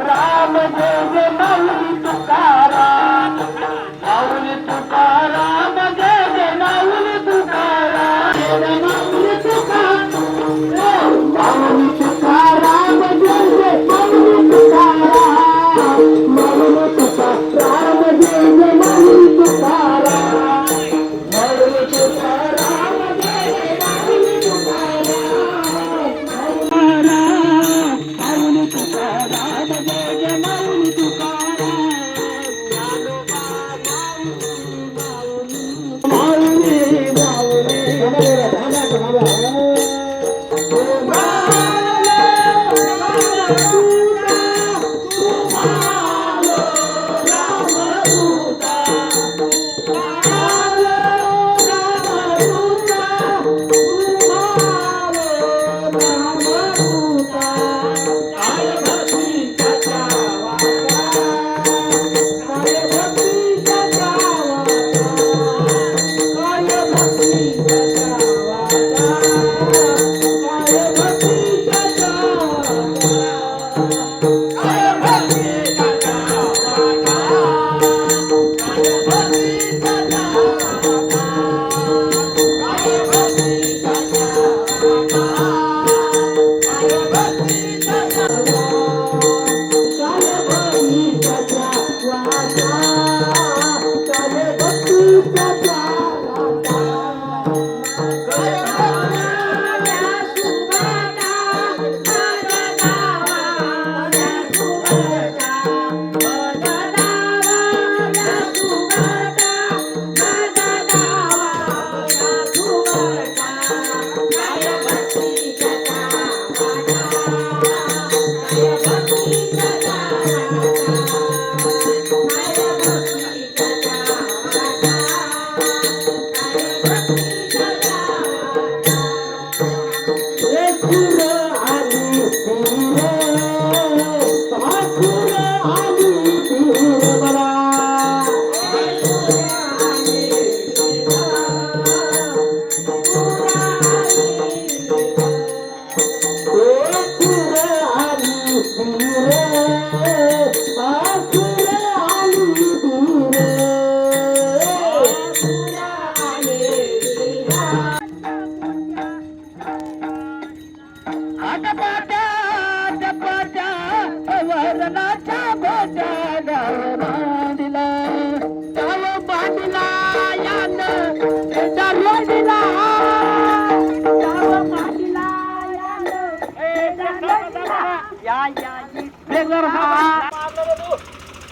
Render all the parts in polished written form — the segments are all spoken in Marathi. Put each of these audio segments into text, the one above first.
राम जय जय माऊली तुकाराम, माऊली तुकाराम, जय जय माऊली तुकाराम, माऊली तुकाराम, माऊली तुकाराम, जय जय माऊली तुकाराम, माऊली तुकाराम, जय जय माऊली तुकाराम, माऊली तुकाराम, जय जय माऊली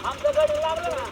आमच्या गाडी लागलं ना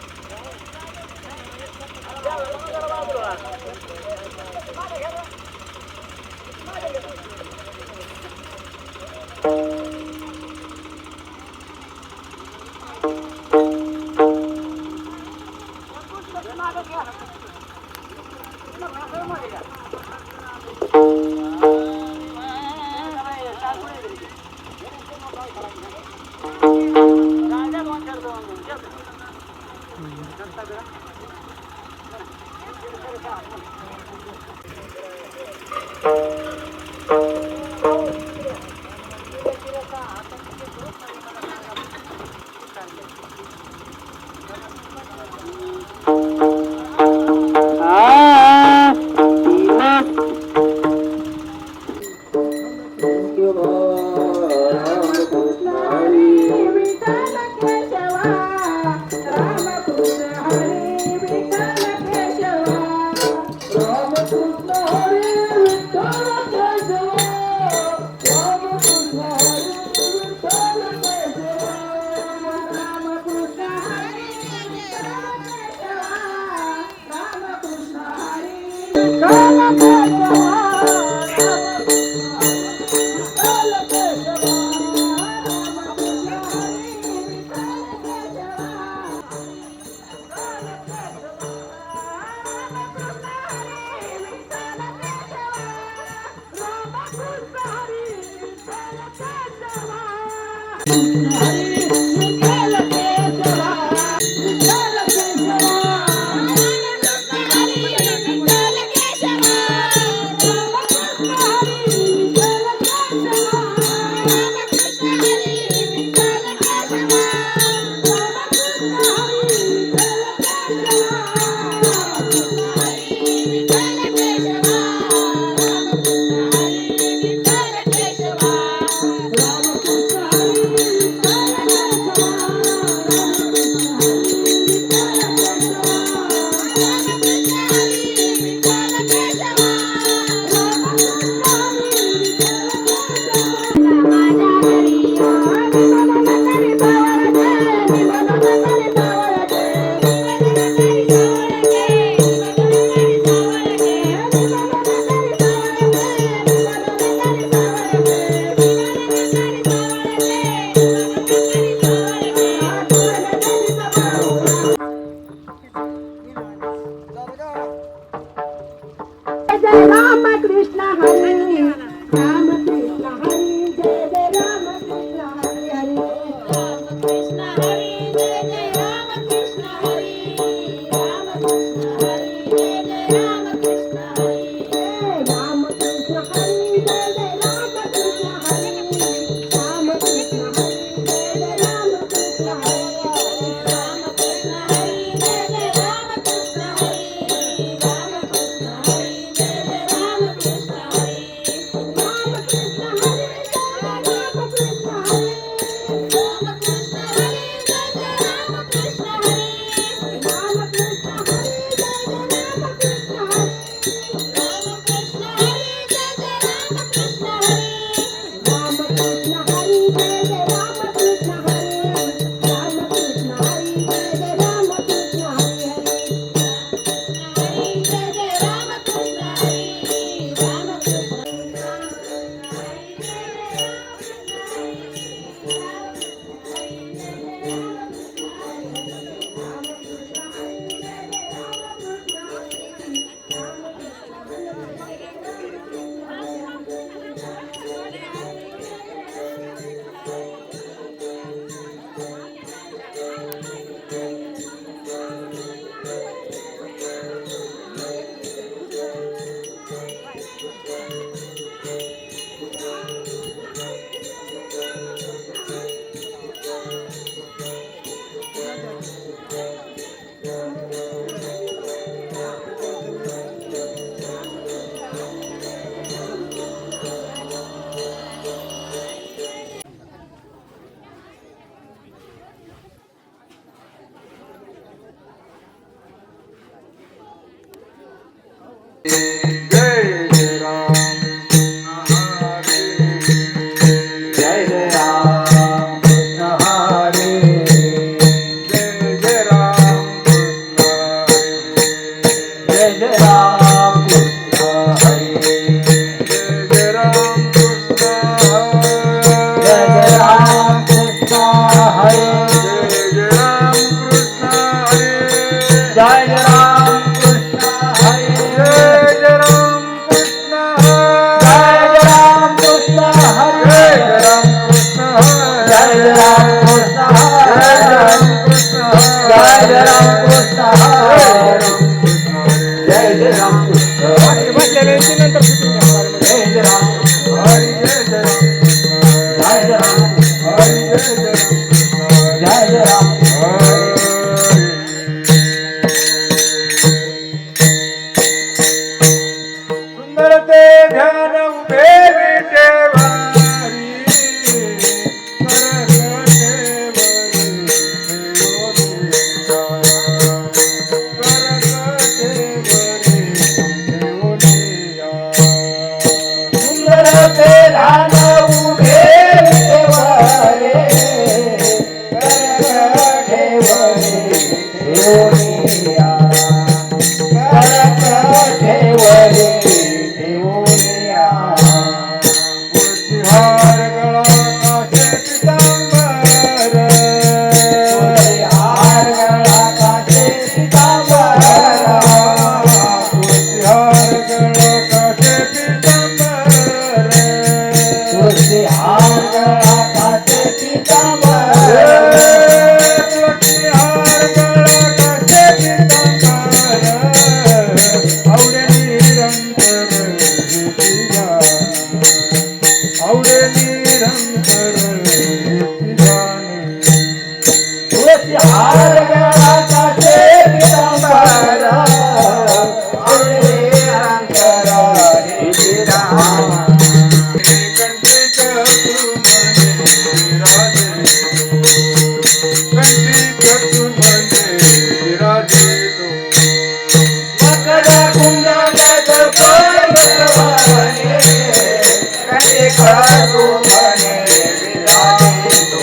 तू म्हणे विराजे तो,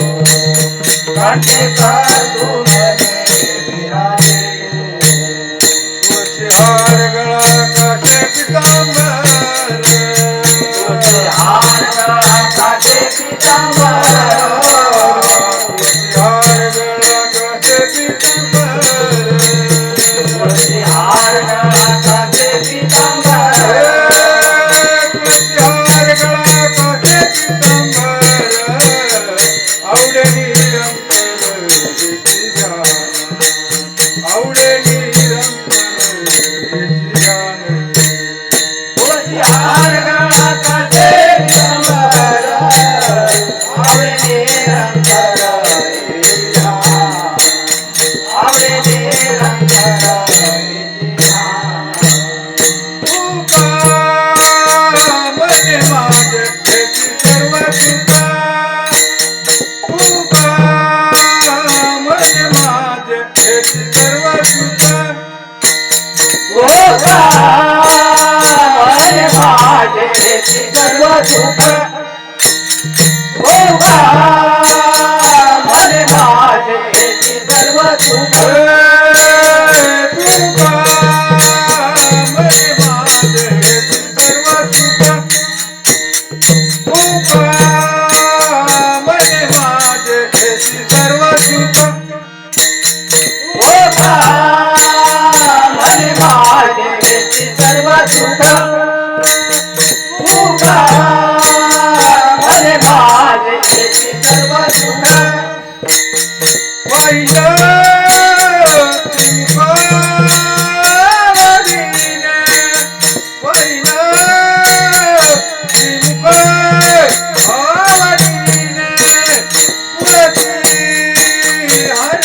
कंठे तू म्हणे विराजे तुळशी हार गळा काठे पितांबर, तुझे हार गळा काठे पितांबर, तुळशी हार गळा काठे पितांबर, तुझे हार गळा काठे पितांबर, तुळशी हार गळा काठे पितांबर, आवडे निरंतर देती जाण, आवडे निरंतर देती जाण. तुझे हार गळा काठे पितांबर, आवडे निरंतर येती जाण, आवडे निरंतर येती जाण. तुका मने माझे त्याची सर्व तुका, तुका मने माझे त्याची सर्व तुका, गोगा मने माझे येती सर्व सुख, गोगा मने माझे येती सर्व सुख, तुका मने माझे त्याची सर्व तुका, तुका मने माझे त्याची सर्व तुका. गोगा मने माझे येती सर्व सुख, गोगा मने माझे येती सर्व सुख. पहिलं त्रिमुखावरीने, पहिलं त्रिमुखावरीने, तुळशी हार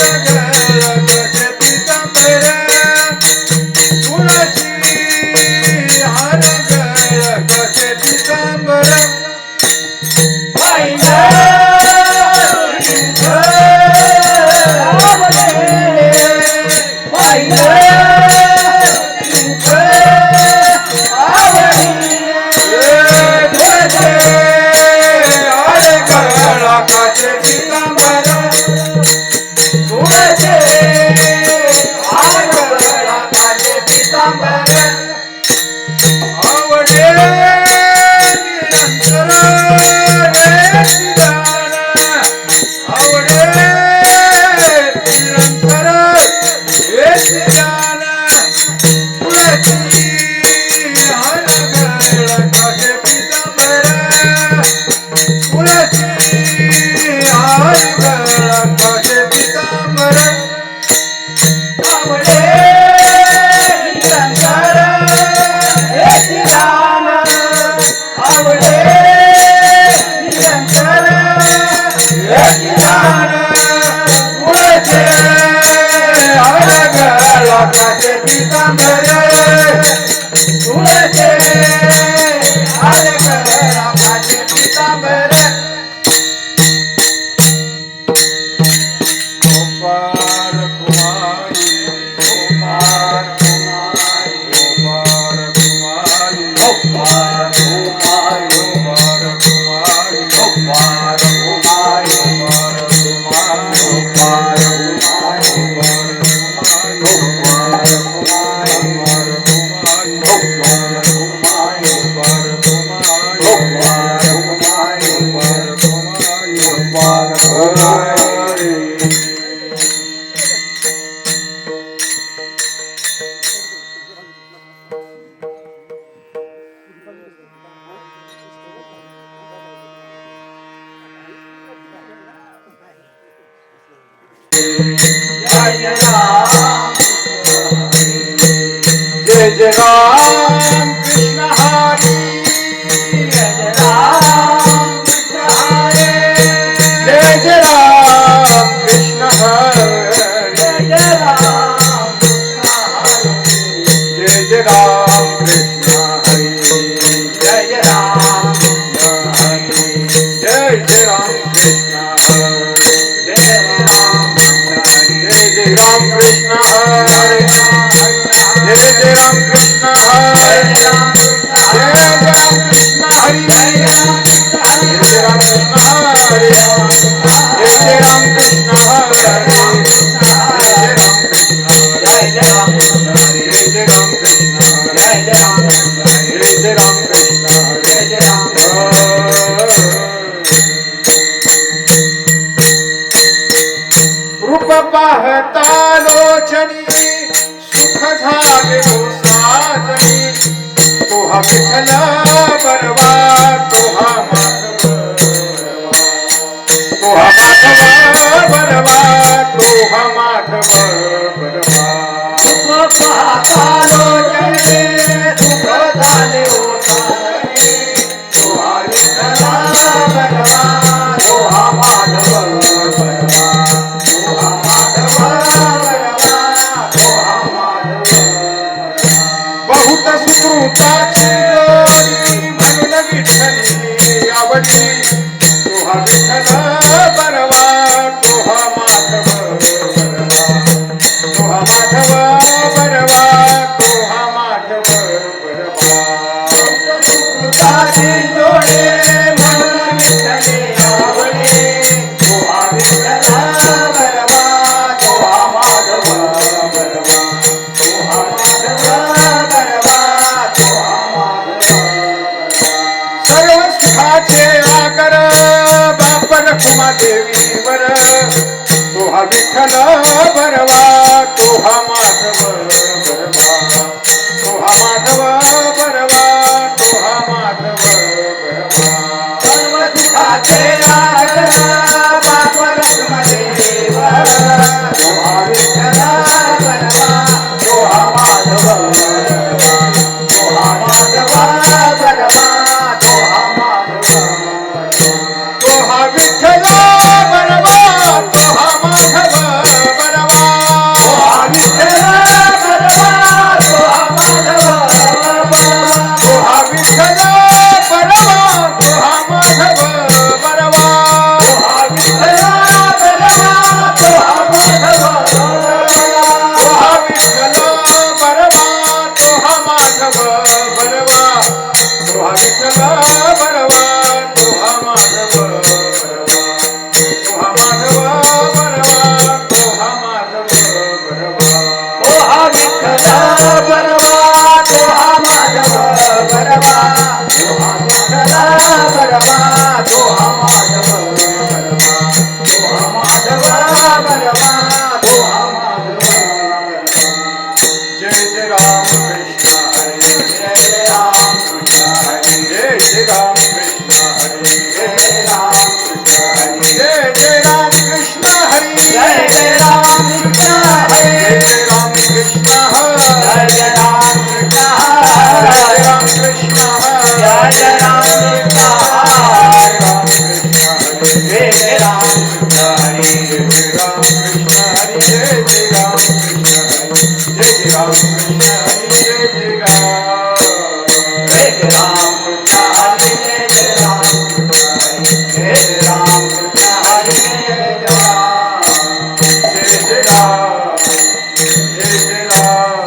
गळा काठे पितांबर, तुळशी हार गळा काठे पितांबर, आवडे निरंतर देती जाण, आवडे निरंतर देती जाण. तुळशी हार गळा काठे पितांबर, तुळशी हार गळा काठे पितांबर, आवडे निरंतर येती जाण, आवडे निरंतर येती जाण. तुळशी हार गळा काठे पितांबर, तुळशी हार गळा काठे पितांबर, गोपाळ कुमारी, गोपाळ कुमारी, गोपाळ कुमारी, गोपाळ कुमारी, गोपाळ कुमारी, गोपाळ कुमारी, गोपाळ कुमारी, गोपाळ कुमारी, गोपाळ कुमारी, गोपाळ कुमारी, गोपाळ कुमारी, गोपाळ कुमारी, गोपाळ कुमारी, गोपाळ कुमारी. जय राम, जय जय राम कृष्ण हरी, जय राम कृष्ण हरे, जय जय राम कृष्ण हरी, जय राम कृष्ण हरे, जय जय राम कृष्ण हरी, जय राम कृष्ण हरे, जय जय राम कृष्ण हरी, जय राम कृष्ण हरे, जय जय राम कृष्ण हरी, जय जय राम कृष्ण हरी. विठ्ठल बरवा तोहा माधव बरवा तोहा माधव बरवा दुःख पाहता लोचने दुःख झाले होताने तोहा विठ्ठला बरवा तोहा माधव बरवा तोहा माधव बरवा तोहा माधव बहुत सुकृताची जोडी म्हणून विठ्ठली आवडली तोहा विठ्ठल बरवा तोहा माधव बरवा तोहा माधव बरवा सुकृताची जोडे म्हणून विठ्ठले आवडे तोहा विठ्ठला बरवा तोहा माधव बरवा तोहा माधव बरवा तोहा माधव सर्व सुखाचे आगर बाप रखुमा देवीवर तोहा विठ्ठल बरवा तोहा माधव बरवा तोहा माधव बरवा तोहा माधव बरवा सर्व दुःखाचे आगर बाप रखुमादेव तोहा विठ्ठला बरवा तोहा माधव बरवा तोहा माधव बरवा तोहा माधव तोहा विठ्ठल बरवा तोहा माधव बरवा तोहा विठ्ठला बरवा तोहा माधव बरवा तोहा विठ्ठल बरवा तोहा माधव बरवा तोहा विठ्ठला बरवा तोहा माधव तोहा विठ्ठल बरवा तोहा माधव बरवा तोहा विठ्ठल बरवा तोहा माधव बरवा तोहा माधव बरवा तोहा माधव बरवा तोहा विठ्ठला बरवा तोहा माधव बरवा तोहा विठ्ठला बरवा तोहा माधव बरवा तोहा माधव बरवा तोहा माधव जय जय राम कृष्ण हरे जय राम कृष्ण हरी जय जय राम कृष्ण हरे जय राम कृष्ण हरी जय जय राम कृष्ण हरे जय जय राम कृष्ण हरी जय जय राम कृष्ण हरे जय जय राम कृष्ण जय हरी राम कृष्ण हरे जय जय राम कृष्ण हरी जय राम कृष्ण हरे जय जय राम कृष्ण हरी जय जय राम कृष्ण हरे जय जय राम कृष्ण हरे जय जय राम कृष्ण हरे जय जय राम जय जय राम कृष्ण हरी जय जय राम जय जय राम जय जय राम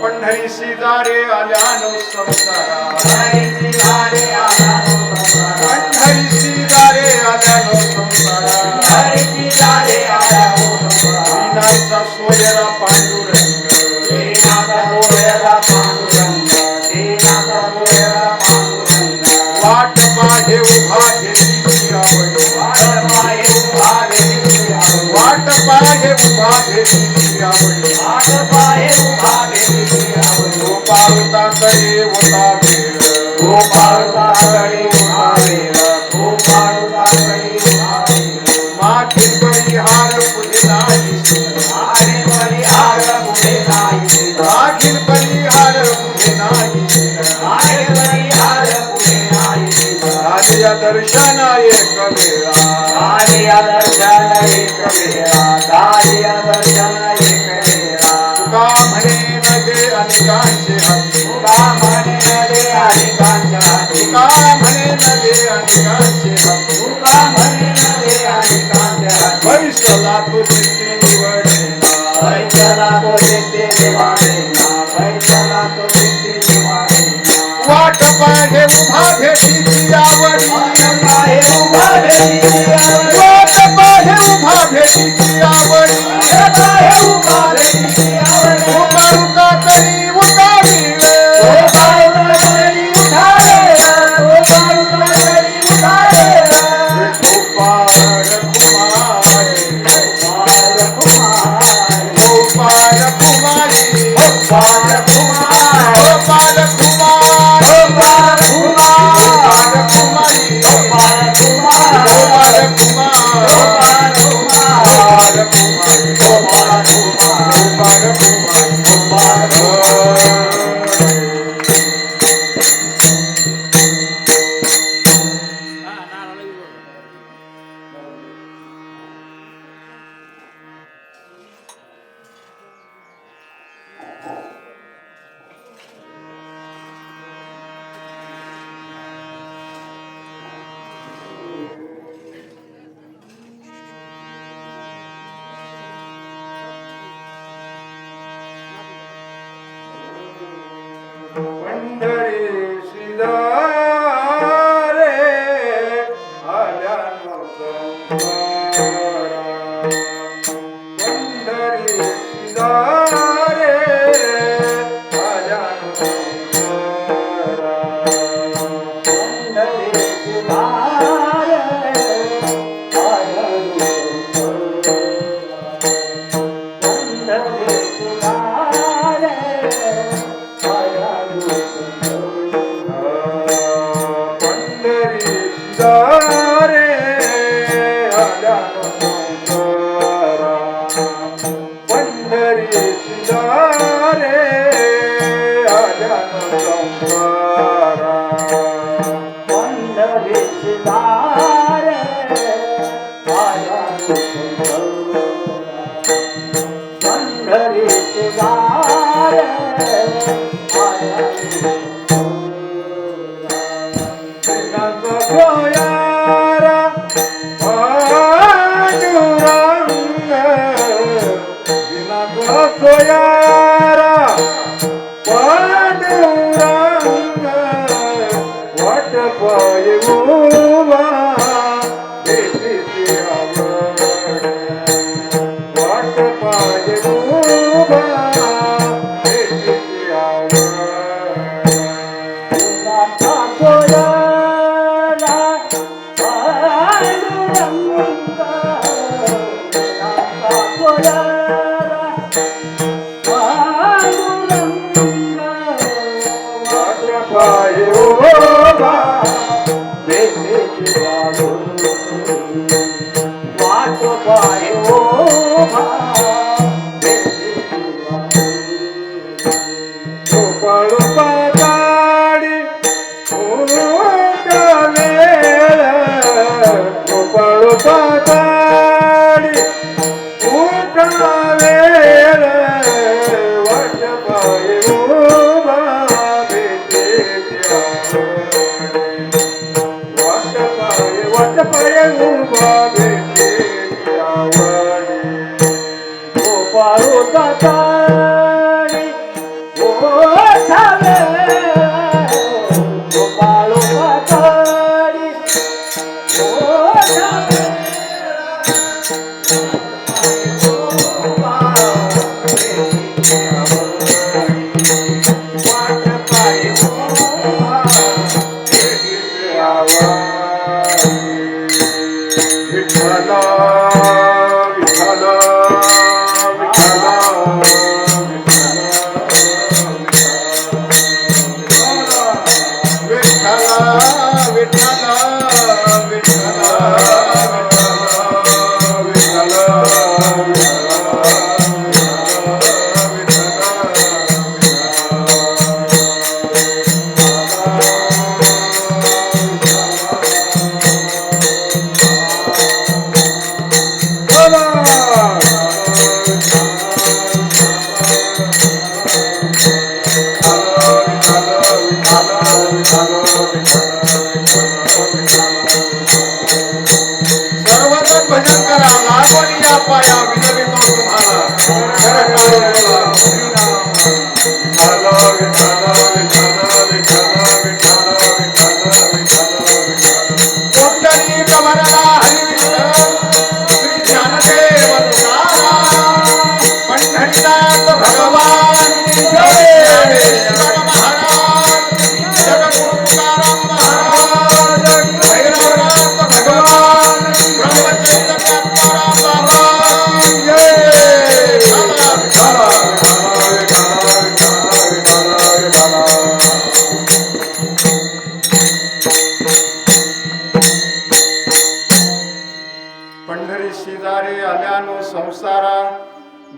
पंढरी सिदारे आल्यानो संसारा हरी सिधारे आला संसारा पंढरी सिदारे आल्यानो संसारा हरी सिधारे आला संसारा मीनाचा सोयरा पांडुरंग दीनाचा डोळ्याला पांडुरंग दीनाचा डोळ्याला पांडुरंग वाट पाहे उभा घेतली आवडी वाट पाहे उभा भेटी आवडी वाट पाहे उभा घेतली आवडी वाट पाहे उभा भेटी आवडी गोपाळता करे होता वेळ गोपाळाकडे उभा वेळ गोपाळाकडे उभा वेळ मागे परिहार पुढे नाही आरे परिहार पुढे नाही मागील परिहार पुढे नाही आरे परिहार पुढे नाही आलिया दर्शन एक वेळा आर्या दर्शन एक वेळा आर्या दर्शन एक वेळा तुका म्हणे नगे अनेकांचे हाती तुका म्हणे रे अनेकांच्या हाती तुका म्हणे नगे अनेकांचे हाती तुका म्हणे रे अनेकांच्या हाती वैसला तो चित्ती निवडेना पैशाला तो देते देवाडेना पैशाला तो देते देवाडेना वाट पाहे उभा भेटीची आवडी पाहे उभा भेटी आवडी वाट पाहे उभा भेटीची आवडी पाहे उभा भेटी आवडी उपारुका करी उतारी गोपाळाकडे उठावे गोपाळाकडे उठावे गोपाळ कुमारी गोपाळ कुमार गोपाळ कुमारी गोपाळ कुमार गोपाळ कुमार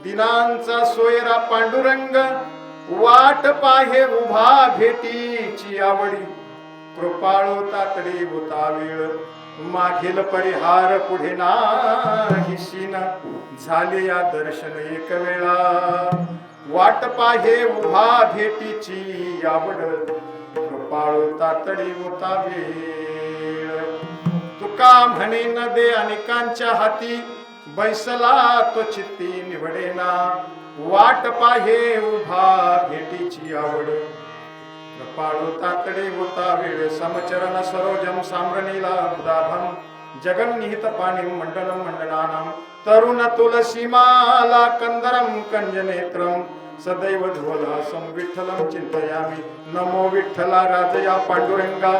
दिनांचा सोयरा पांडुरंग वाट पाहे उभा भेटीची आवडी कृपाळू तातडी होता वेळ मागील परिहार पुढे नाही सीन झाले या दर्शन एक वेळा वाट पाहे उभा भेटीची आवड कृपाळू तातडी होता वेळ तुका म्हणे न दे अनेकांच्या हाती बैसला तो चित्ती निवडेना वाट पाहे उभा भेटीची आवड कृपाळू तातडे होता वेळ समचरण सरोजम साम्रणीला उदाभम जगन्निहित पाणी मंडलम मंडनानाम तरुण तुलसीमाला कंदरम कंजनेत्रम सदैव ध्वलासं विठ्ठलं चिंतयामि नमो विठ्ठला राजया पांडुरंगा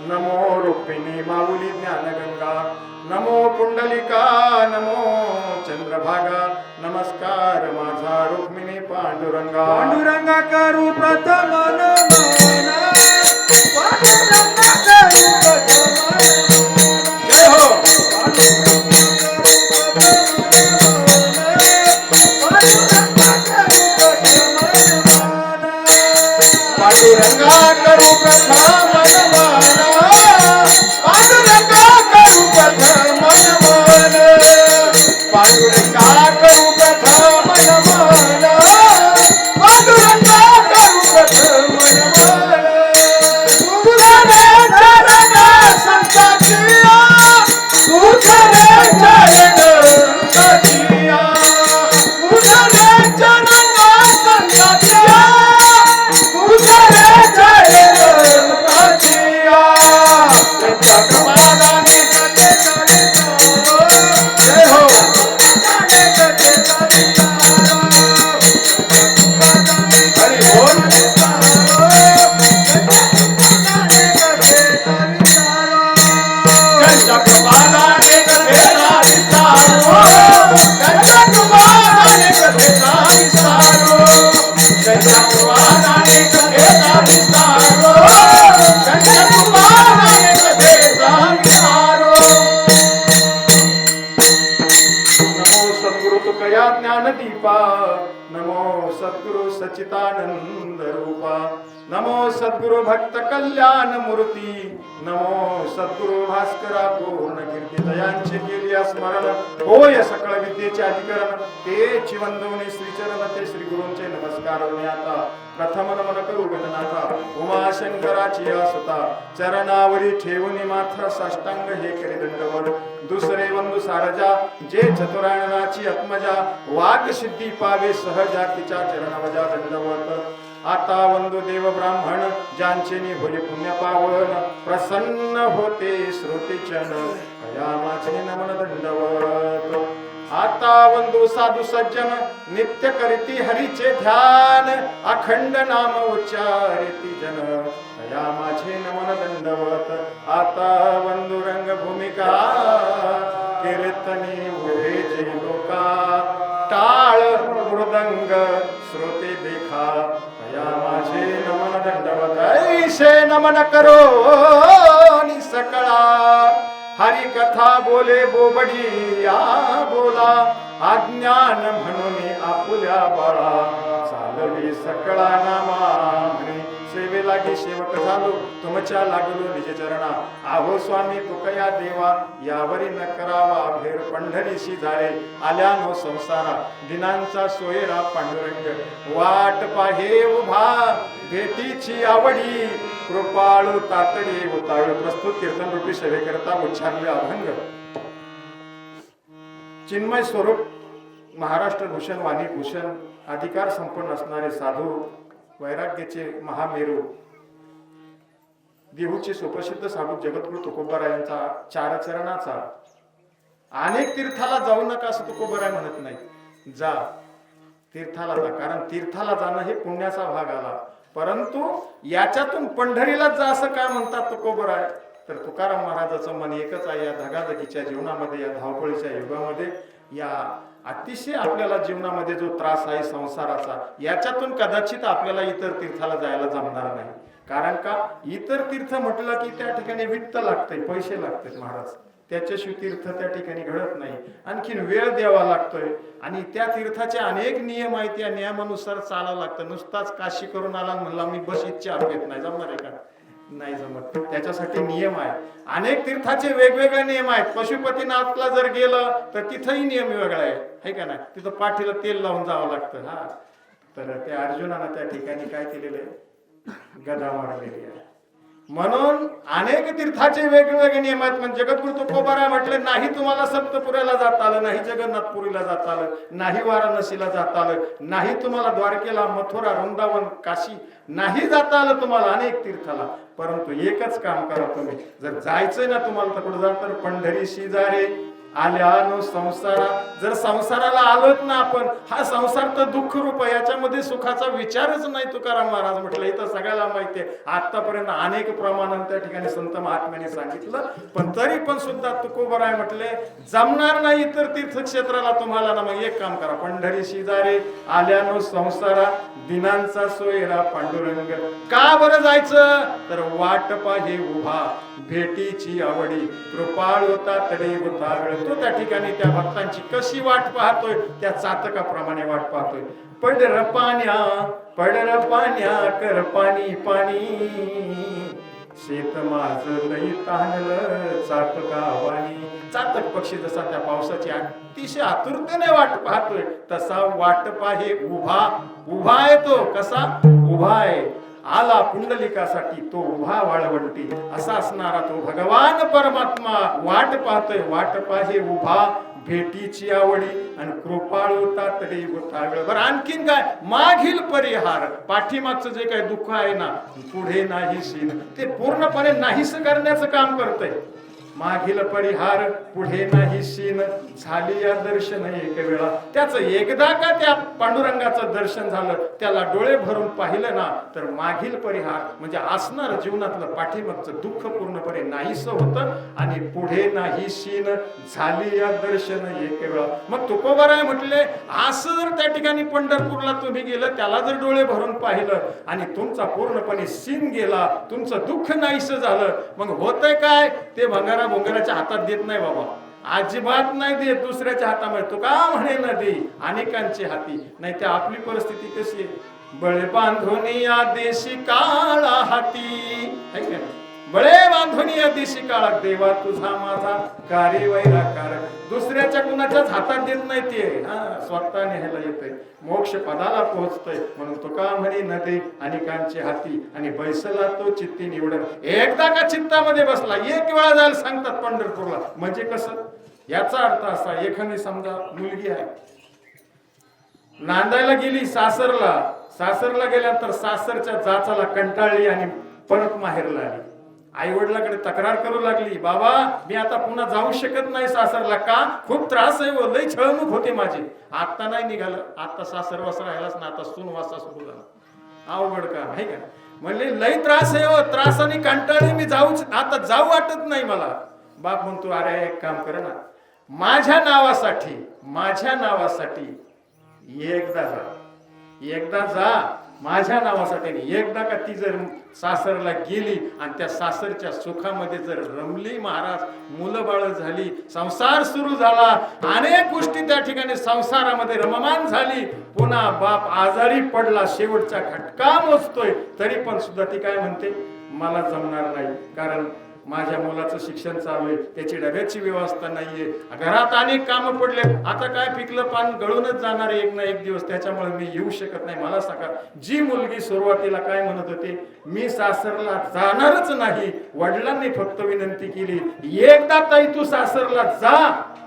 नमो रुक्मिणी माऊली ज्ञानगंगा नमो पुंडलिका नमो चंद्रभागा नमस्कार माझा रुक्मिणी पांडुरंगा पांडुरंगा करू प्रथम नमन पांडुरंगा करू प्रथम जय हो पांडुरंगा करू प्रथम नमन पांडुरंगा करू प्रथम नमन पांडुरंगा करू प्रथम नमन पांडुरंगा करू प्रथम नमन तुझे चरण संताचिया तुझे चरण संताचिया तुझे चरण संताचिया तुझे चरण संताचिया जगमादाने कटे जय हो हरि बोल जगमादाने कटे विस्तारो जगमादाने कटे विस्तारो जगमादाने कटे विस्तारो जगमादाने कटे विस्तारो नमो सद्गुरु तुकया ज्ञानदीपा नमो सद्गुरु सच्चिदानंद रूपा नमो सद्गुरु भक्त कल्याण मूर्ती नमो सद्गुरु भास्करा पूर्ण कीर्ती दयांचे केली स्मरण होय सकळ विद्येचे अधिकरण ते चिवंदवणे श्रीचरण ते श्री गुरूंचे नमस्कार आता प्रथम नमन करू गणनाथा उमाशंकराची सुता चरणावरी ठेवून मात्र साष्टांग हे करी दंडवत दुसरे वंदू सारजा जे चतुरायणाची आत्मजा वाग सिद्धी पावे सहजा तिच्या चरणवजा दंडवत आता वंदू देव ब्राह्मण ज्यांचे होय पुण्य पावन प्रसन्न होते श्रोतीचन या माझे नमन दंडवत आता वंदू साधू सज्जन नित्य करीती हरीचे ध्यान अखंड नाम उच्चारिती जन या माझे नमन दंडवत आता वंदू रंग भूमिका कीर्तनी उभे जे लोका टाळ मृदंग श्रोते देखा या माझे नमन दंडवत ऐसे नमन करो नि सकळा हरी कथा बोले बोबडी या बोला अज्ञान म्हणून आपुल्या बाळा चालवी सकळा नामा म्हणे सेवे लागे सेवक झालो तुमच्या लागलो निज चरणा आहो स्वामी तुकया देवा यावरी न करावा भेर पंढरीशी झाले आल्यानो संसारा दिनांचा सोयरा पांडुरंग वाट पाहे उभा भेटीची आवडी कृपाळू तातडी उताळू प्रस्तुत कीर्तन रूपी सेवेकरता उच्चारले अभंग चिन्मय स्वरूप महाराष्ट्र भूषण वाणी भूषण अधिकार संपन्न असणारे साधू वैराग्याचे महामेरू देहूचे सुप्रसिद्ध साधू जगद्गुरु तुकोबारायांचा चारचरणाचा अनेक तीर्थाला जाऊ नका असं तुकोबाराय म्हणत नाही जा तीर्थाला जा कारण तीर्थाला जाणं हे पुण्याचा भाग आला परंतु याच्यातून पंढरीला जा असं काय म्हणतात तुकोबाराय तर तुकाराम महाराजाचं मन एकच आहे या धगाधगीच्या जीवनामध्ये या धावपळीच्या युगामध्ये या अतिशय आपल्याला जीवनामध्ये जो त्रास आहे संसाराचा याच्यातून कदाचित आपल्याला इतर तीर्थाला जायला जमणार नाही कारण का इतर तीर्थ म्हटलं की त्या ठिकाणी वित्त लागतंय पैसे लागतात महाराज त्याच्याशिवाय तीर्थ त्या ठिकाणी घडत नाही आणखीन वेळ द्यावा लागतोय आणि त्या तीर्थाचे अनेक नियम आहेत या नियमानुसार चालावं लागतं नुसताच काशी करून आला म्हणला मी बस इच्छा घेत नाही जमणार आहे का नाही जमत त्याच्यासाठी नियम आहे अनेक तीर्थाचे वेगवेगळे नियम आहेत पशुपतीनाथला जर गेलं तर तिथंही नियम वेगळा आहे का नाही तिथं पाठीला तेल लावून जावं लागतं हा तर त्या अर्जुनानं त्या ठिकाणी काय केलेलं आहे गदा मारलेली आहे म्हणून अनेक तीर्थाचे वेगवेगळे नियम आहेत म्हणजे जगद्गुरु तुकोबाराय म्हटले नाही तुम्हाला सप्तपुऱ्याला जाता आलं नाही जगन्नाथपुरीला जाता आलं नाही वाराणसीला जाता आलं नाही तुम्हाला द्वारकेला मथुरा वृंदावन काशी नाही जाता आलं तुम्हाला अनेक तीर्थाला परंतु एकच काम करा तुम्ही जर जायचंय ना तुम्हाला तर कुठं जा तर पंढरीशी जा रे आल्यानो संसारा. जर संसाराला आलोत ना आपण, हा संसार तर दुःख रूप आहे, याच्यामध्ये सुखाचा विचारच नाही. तुकाराम महाराज म्हटलं, इथं सगळ्याला माहिती आहे. आतापर्यंत अनेक प्रमाणात त्या ठिकाणी संत महात्म्यांनी सांगितलं, पण तरी पण सुद्धा तुकोबराय म्हटले जमणार नाही तर तीर्थक्षेत्राला तुम्हाला ना. मग एक काम करा, पंढरी शिजारे आल्यानो संसारा, दिनांचा सोयरा पांडुरंग. का बरं जायचं तर वाट पाहे उभा भेटीची आवडी, कृपाळ होता तडे होता वेळ. तो त्या ठिकाणी त्या भक्तांची कशी वाट पाहतोय, त्या चातकाप्रमाणे वाट पाहतोय. पडर पाण्या कर पाणी पाणी, शेत माझं लई ताणलं चातकावानी. चातक पक्षी जसा त्या पावसाची अतिशय आतुरतेने वाट पाहतोय, तसा वाट पाहे उभा आहे. तो कसा उभा आहे, आला पुंडलिकासाठी तो उभा वाळवंटी. असा असणारा तो भगवान परमात्मा वाट पाहतोय. वाट पाहे उभा भेटीची आवडी, आणि कृपाळ होता तरी होता वेळ. बरं आणखीन काय, मागील परिहार, पाठीमागचं जे काही दुःख आहे ना, पुढे नाही सीन, ते पूर्णपणे नाहीस करण्याचं काम करतंय. मागील परिहार पुढे नाही सीन, झाली या दर्शन एक वेळा. त्याचं एकदा का त्या पांडुरंगाचं दर्शन झालं, त्याला डोळे भरून पाहिलं ना, तर मागील परिहार म्हणजे असणार जीवनातलं पाठीमागचं दुःख पूर्णपणे नाहीस होतं, आणि पुढे नाही सीन, झाली या दर्शन एक वेळा. मग तुकोबाराय म्हटले, असं जर त्या ठिकाणी पंढरपूरला तुम्ही गेलं, त्याला जर डोळे भरून पाहिलं आणि तुमचा पूर्णपणे सीन गेला, तुमचं दुःख नाहीस झालं, मग होतंय काय, ते भंगारा भोंगराच्या हातात देत नाही बाबा, अजिबात नाही देत. दुसऱ्याच्या हातामध्ये तो का म्हणे ना दे अनेकांची हाती. नाही तर आपली परिस्थिती कशी आहे, बळे बांधोनी या देशी काळा हाती, है का? बळे बांधोनी या देशी काळा, देवा तुझा माझा कार्य वैराकार. दुसऱ्याच्या कुणाच्याच हातात देत नाही ते, स्वतः न्यायला येतंय, मोक्ष पदाला पोहोचतय. म्हणून तुका म्हणे न दे अनेकांची हाती, आणि बैसला तो चित्ती निवडन. एकदा का चित्तामध्ये बसला, एक वेळा जायला सांगतात पंढरपूरला. म्हणजे कसं, याचा अर्थ असा, एखादी समजा मुलगी आहे, नांदायला गेली सासरला गेल्यानंतर सासरच्या जाचाला कंटाळली आणि परत माहेरला आली. आई वडिलांकडे तक्रार करू लागली, बाबा मी आता पुन्हा जाऊ शकत नाही सासरला. का, खूप त्रास आहे, लई छळणूक होते माझी. आता नाही निघालं, आता सासर वास राहिलाच ना, आता सून वासा सुरू झाला. अवघड का आहे का. म्हणले लई त्रास आहे, त्रासाने कंटाळली मी, आता जाऊ वाटत नाही मला. बाप म्हणतो, अरे एक काम कर ना, माझ्या नावासाठी एकदा जा माझ्या नावासाठी. एकदा का ती जर सासरला गेली आणि त्या सासरच्या सुखामध्ये जर रमली महाराज, मुलं बाळ झाली, संसार सुरू झाला, अनेक गोष्टी त्या ठिकाणी संसारामध्ये रममान झाली, पुन्हा बाप आजारी पडला, शेवटचा खटका मोजतोय, तरी पण सुद्धा ती काय म्हणते, मला जमणार नाही, कारण माझ्या मुलाचं शिक्षण चालू आहे, त्याची डब्याची व्यवस्था नाहीये, घरात अनेक कामं पडले, आता काय पिकलं पान गळूनच जाणार एक ना एक दिवस, त्याच्यामुळे मी येऊ शकत नाही. मला सांगा, जी मुलगी सुरुवातीला काय म्हणत होती, मी सासरला जाणारच नाही, वडिलांनी फक्त विनंती केली, एकदा ताई तू सासरला जा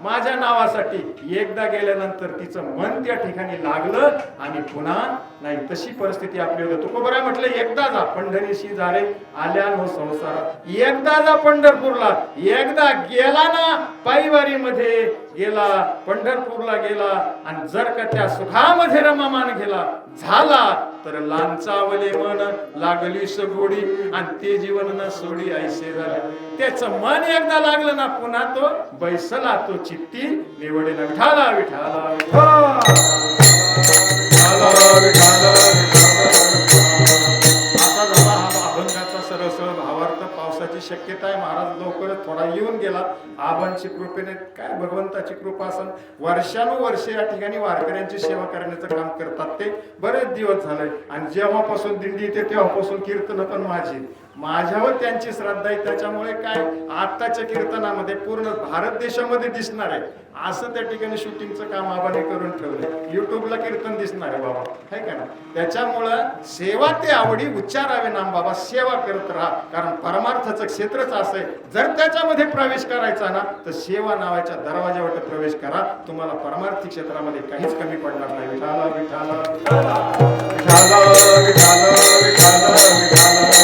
माझ्या नावासाठी. एकदा गेल्यानंतर तिचं मन त्या ठिकाणी लागलं आणि पुन्हा नाही. तशी परिस्थिती आपली होती. तुकोबराय म्हटलं, एकदा जा पंढरीशी जारे आल्यानो संसारात. एकदा जा पंढरपूरला. एकदा गेला ना, पायवारी मध्ये गेला, पंढरपूरला गेला, आणि जर का त्या सुखामध्ये रममान गेला झाला, तर लांचावले मन लागली सगोडी, आणि ते जीवन न सोडी ऐसे झाले. त्याचं मन एकदा लागलं ना, पुन्हा तो बैसला तो चित्ती निवडे. विठाला विठाला असा झाला हा अभंगाचा सरळ भावार्थ. पावसाची शक्यता आहे, महाराज लवकरच थोडा येऊन गेला. आबांची कृपेने, काय भगवंताची कृपा असन, वर्षानुवर्षे या ठिकाणी वारकऱ्यांची सेवा करण्याचं काम करतात ते बरेच दिवस झाले. आणि जेव्हापासून दिंडी येते तेव्हापासून कीर्तन पण माझ्यावर त्यांची श्रद्धा आहे. त्याच्यामुळे काय, आताच्या कीर्तनामध्ये पूर्ण भारत देशामध्ये दिसणार आहे असं त्या ठिकाणी शूटिंगचं काम आबाने करून ठेवलंय. युट्यूबला कीर्तन दिसणार आहे बाबा, है का ना. त्याच्यामुळं सेवा ते आवडी उच्चारावे नाम बाबा, सेवा करत राहा. कारण परमार्थाचं क्षेत्रच असं आहे, जर त्याच्यामध्ये प्रवेश करायचा ना, तर सेवा नावाच्या दरवाज्यावर प्रवेश करा. तुम्हाला परमार्थी क्षेत्रामध्ये काहीच कमी पडणार नाही. विठाला विठाला विठाला विठाला विठाला विठाला.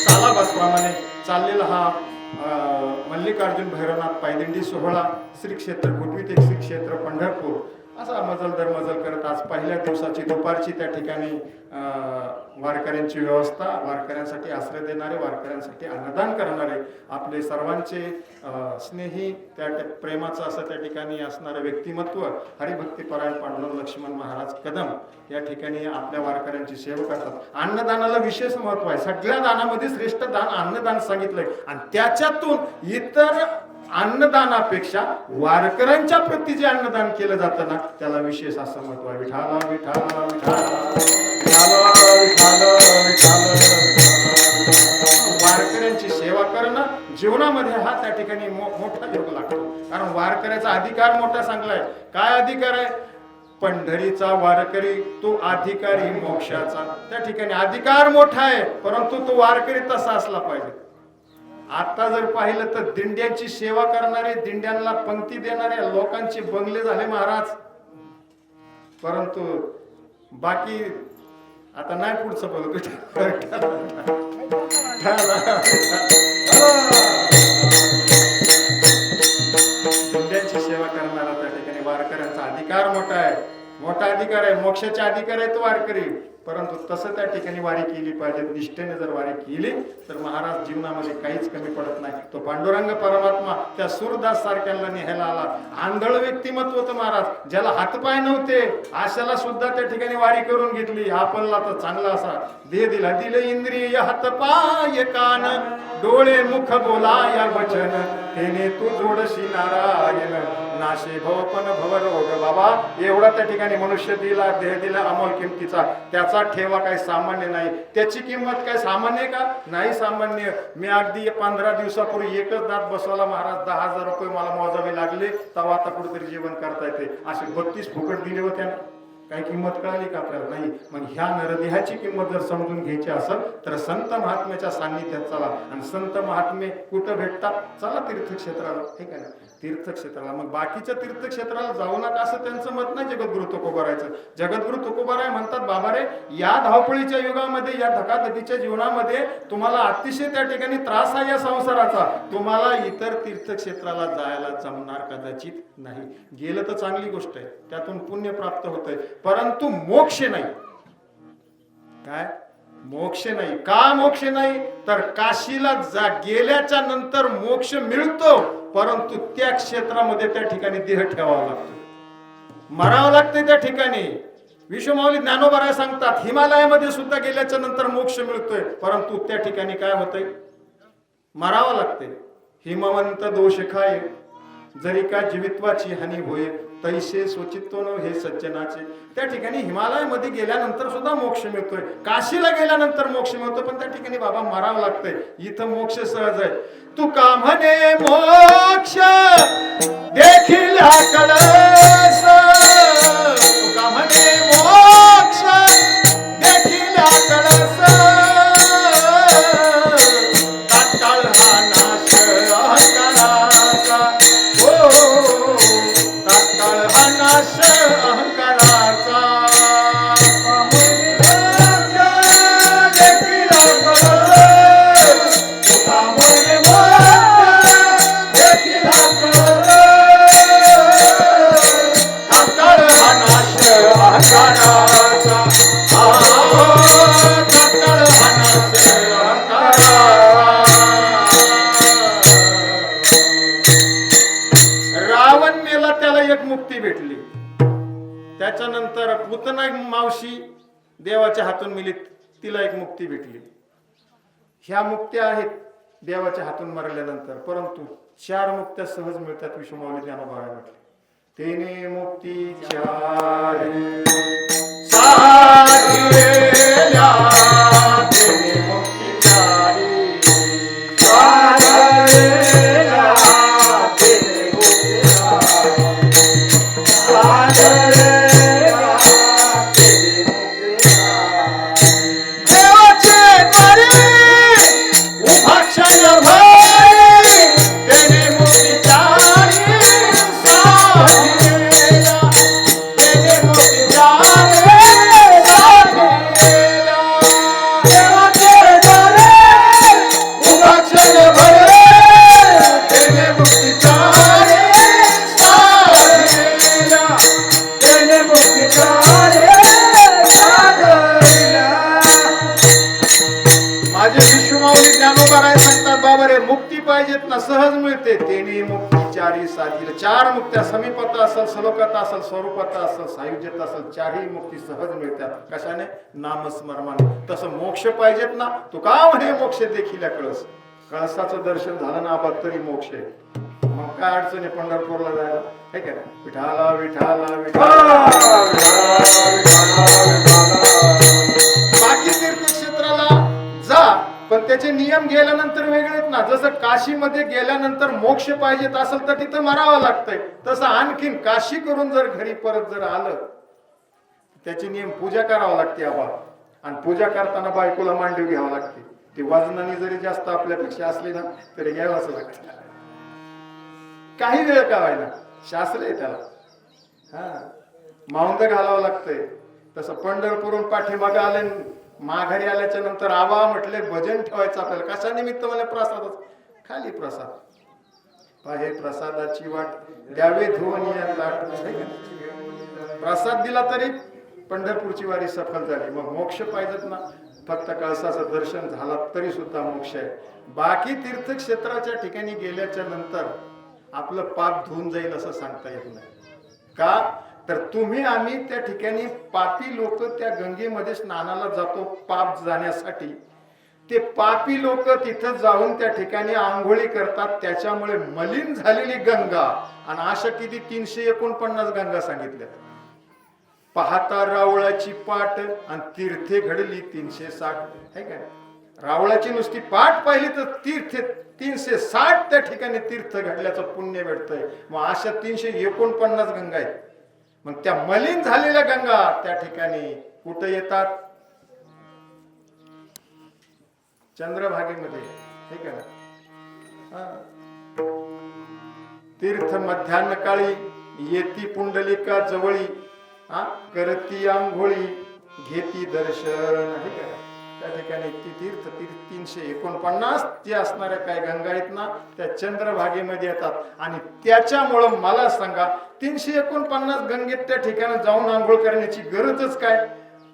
सालाबासप्रमाणे चाललेला हा मल्लिकार्जुन भैरवनाथ पायदिंडी सोहळा, श्री क्षेत्र गुटवीत एक श्री क्षेत्र पंढरपूर, असा मजल दर मजल करत आज पहिल्या दिवसाची दुपारची त्या ठिकाणी वारकऱ्यांची व्यवस्था, वारकऱ्यांसाठी आश्रय देणारे, वारकऱ्यांसाठी अन्नदान करणारे, आपले सर्वांचे स्नेही प्रेमाचं असं त्या ठिकाणी असणारं व्यक्तिमत्व हरिभक्तीपरायण पांडुरंग लक्ष्मण महाराज कदम या ठिकाणी आपल्या वारकऱ्यांची सेवा करतात. अन्नदानाला विशेष महत्व आहे. सगळ्या दानामध्ये श्रेष्ठ दान अन्नदान सांगितलंय आणि त्याच्यातून इतर अन्नदानापेक्षा वारकऱ्यांच्या प्रती जे अन्नदान केलं जातं ना त्याला विशेष असं महत्व आहे. विठाला विठाला विठाला वारकऱ्यांची सेवा करणं जीवनामध्ये हा त्या ठिकाणी मोठा योग लागतो. कारण वारकऱ्याचा अधिकार मोठा सांगलाय. काय अधिकार आहे? पंढरीचा वारकरी तो अधिकारी मोक्षाचा. त्या ठिकाणी अधिकार मोठा आहे, परंतु तो वारकरी तसा असला पाहिजे. आता जर पाहिलं तर दिंड्यांची सेवा करणारे, दिंड्यांना पंक्ती देणारे लोकांचे बंगले झाले महाराज, परंतु बाकी आता नाही पुढचं बोलू. दिंड्यांची सेवा करणारा त्या ठिकाणी वारकऱ्यांचा अधिकार मोठा आहे, मोठा अधिकार आहे, मोक्षाचा अधिकार आहे तो वारकरी. परंतु तसं त्या ठिकाणी वारी केली पाहिजे. निष्ठेने जर वारी केली तर महाराज जीवनामध्ये काहीच कमी पडत नाही. तो पांडुरंग परमात्मा त्या सूरदास सारख्याला न्यायला आला. आंधळ व्यक्तिमत्व होतं महाराज, ज्याला हातपाय नव्हते अशाला सुद्धा त्या ठिकाणी वारी करून घेतली. आपणला तर चांगला असा देह दिला. दिले इंद्रिय हातपाय कान डोळे मुख बोला या वचन, तेने तू जोडशी नारायण नाशे भवपन भवरोग. बाबा एवढा त्या ठिकाणी मनुष्य दिला, देह दिला अमोल किमतीचा, त्याचा ठेवा काही सामान्य नाही. त्याची किंमत काय सामान्य का? नाही सामान्य. मी अगदी 15 दिवसापूर्वी एकच दात बसवला महाराज, 10,000 रुपये मला मोजावे लागले. तेव्हा आता कुठेतरी जेवण करता येते. असे 32 फुकट दिले होते. काही किंमत कळाली का आपल्याला? नाही. मग ह्या नरदेहाची किंमत जर समजून घ्यायची असेल तर संत महात्म्याच्या सान्निध्यात चला. आणि संत महात्मे कुठं भेटतात? चला तीर्थक्षेत्राला. ठीक आहे ना, तीर्थक्षेत्राला. मग बाकीच्या तीर्थक्षेत्राला जाऊ नका असं त्यांचं मत नाही जगद्गुरु तुकोबारायचं. जगद्गुरु तुकोबाराय म्हणतात, बाबा रे, या धावपळीच्या युगामध्ये, या धकाधकीच्या जीवनामध्ये तुम्हाला अतिशय त्या ठिकाणी त्रास आहे या संसाराचा. तुम्हाला इतर तीर्थक्षेत्राला जायला जमणार कदाचित नाही. गेलं तर चांगली गोष्ट आहे, त्यातून पुण्य प्राप्त होतंय, परंतु मोक्ष नाही. काय मोक्ष नाही? का मोक्ष नाही? तर काशीला गेल्याच्या नंतर मोक्ष मिळतो, परंतु त्या क्षेत्रामध्ये त्या ठिकाणी देह ठेवावा लागतो, मरावं लागतंय त्या ठिकाणी. विश्वमाऊली ज्ञानोबा सांगतात, हिमालयामध्ये सुद्धा गेल्याच्या नंतर मोक्ष मिळतोय, परंतु त्या ठिकाणी काय होतंय? मरावं लागतंय. हिमवंत दोष खाय जरी का जीवित्वाची हानी होय, तैसे स्वचित्तो न हे सज्जनाचे. त्या ठिकाणी हिमालयामध्ये गेल्यानंतर सुद्धा मोक्ष मिळतोय, काशीला गेल्यानंतर मोक्ष मिळतो, पण त्या ठिकाणी बाबा मरावं लागतंय. इथं मोक्ष सहज आहे. तू का म्हणे मोक्ष देखील कळस, तू का म्हणे मोक्ष देखील कळस, तात्काळ हा नाश अहंकाराचा, हो तात्काळ हा नाश अहंकाराचा. रावण मेला, त्याला एक मुक्ती भेटली. त्याच्यानंतर पुतना मावशी देवाच्या हातून मिली, तिला एक मुक्ती भेटली. ह्या मुक्त्या आहेत देवाच्या हातून मरल्यानंतर, परंतु 4 मुक्त्या सहज मिळतात. विश्वमाऊली ज्ञानोबा म्हटले, तेने मुक्ती 4 साधिलेल्या, तेने मुक्ती 4 साधिलेल्या, तेने मुक्ती 4 साधिलेल्या, तेने मुक्ती 4. देवाचे दारी उभा क्षणभर, तेने मुक्ती 4 साधिलेल्या, तेने मुक्ती 4 साधिलेल्या. देवाचे दारी उभा क्षणभर, मुक्ती पाहिजेत ना, सहज मिळते. तेने मुक्ती चारी साधील. 4 मुक्त्या, समीपता असेल, सलोकता असेल, स्वरूपता असेल, सायुज्यता असेल, 4ही मुक्ती सहज मिळतात. कशाने? नामस्मरणाने. तसं मोक्ष पाहिजेत ना, तू का म्हणे मोक्ष देखील कळस. कळसाचं दर्शन झालं ना आपण तरी मोक्ष आहे. मग काय अडचण आहे पंढरपूरला जायला? हे काय विठाला विठाला विठाला. बाकी तीर्थक्षेत्राला जा, पण त्याचे नियम गेल्यानंतर वेगळे आहेत ना. जसं काशीमध्ये गेल्यानंतर मोक्ष पाहिजेत असेल तर तिथं मरावं लागतंय, तसं आणखीन काशी करून जर घरी परत जर आलं, त्याचे नियम पूजा करावं लागते आबा. आणि पूजा करताना बायकोला मांडीव घ्यावं लागते. ती वजनाने जरी जास्त आपल्यापेक्षा असली ना तरी घ्यावंच लागतं. काही वेळ का व्हायला, शास्त्र आहे त्याला. माउंद घालावं लागतंय. तसं पंढरपूरून पाठीमागे आले, माघारी आल्याच्या नंतर आवा म्हटले भजन ठेवायचं आपल्याला. कशा निमित्त? मला प्रसादच. खाली प्रसाद पाहे प्रसादाची वाट द्यावे धुवनिया लाट. प्रसाद दिला तरी पंढरपूरची वारी सफल झाली. मग मोक्ष पाहिजेत ना. फक्त कळसाचं दर्शन झाला तरी सुद्धा मोक्ष आहे. बाकी तीर्थक्षेत्राच्या ठिकाणी गेल्याच्या नंतर आपलं पाप धुवून जाईल असं सांगता येत नाही. का तर तुम्ही आम्ही त्या ठिकाणी पापी लोक त्या गंगेमध्ये स्नानाला जातो पाप जाण्यासाठी. ते पापी लोक तिथं जाऊन त्या ठिकाणी आंघोळी करतात. त्याच्यामुळे मलिन झालेली गंगा, आणि अशा किती 349 गंगा सांगितल्या. पाहता रावळाची पाट आणि तीर्थे घडली 360. है काय? रावळाची नुसती पाठ पाहिली तर तीर्थे 360 त्या ठिकाणी तीर्थ घडल्याचं पुण्य भेटतंय. मग अशा 349 गंगा आहेत. मग त्या मलिन झालेल्या गंगा त्या ठिकाणी कुठं येतात? चंद्रभागेमध्ये. ठीक आहे ना. तीर्थ मध्यान्ह काळी येती पुंडलिका जवळी, करती आंघोळी घेती दर्शन. ठीक आहे. त्या ठिकाणी ती तीर्थ 349 जे असणाऱ्या काय गंगा आहेत ना त्या चंद्रभागेमध्ये येतात. आणि त्याच्यामुळं मला सांगा 349 गंगेत त्या ठिकाणी जाऊन आंघोळ करण्याची गरजच काय?